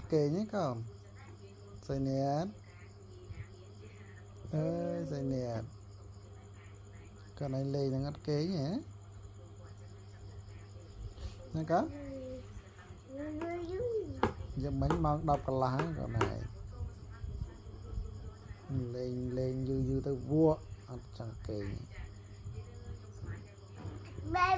kề nhé con dây nẹt ơi dây nẹt con này lì là ngắt kế nhé nè con giờ bánh mong đọc cả lá con này lên lên dư dư tới vua ăn chẳng kề dạ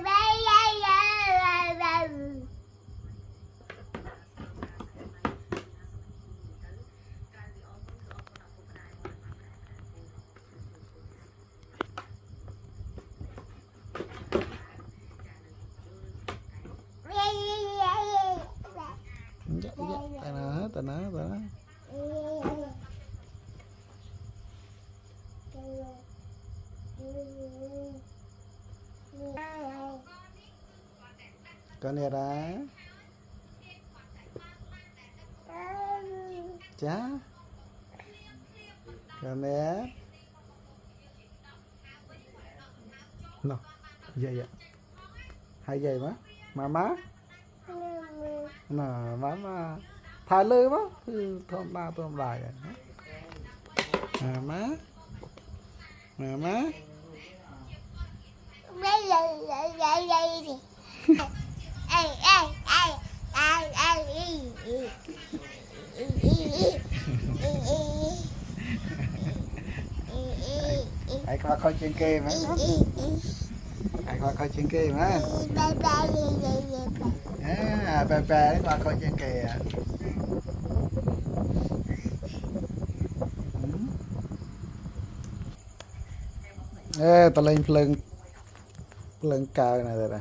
dạ ta nó con này ra chá con này nó vậy vậy hay vậy má nè má thay lư má thơm ba thơm lại má hãy qua coi trên kê má hãy qua coi trên kê má bé qua coi trên kê ta lên lưng cào này rồi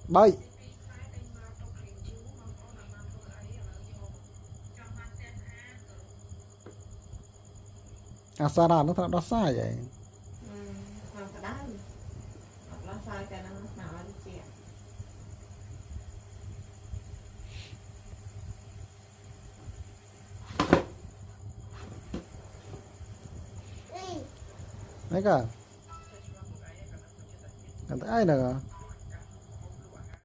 bay sao nó thật đó sai vậy đấy cả ai nữa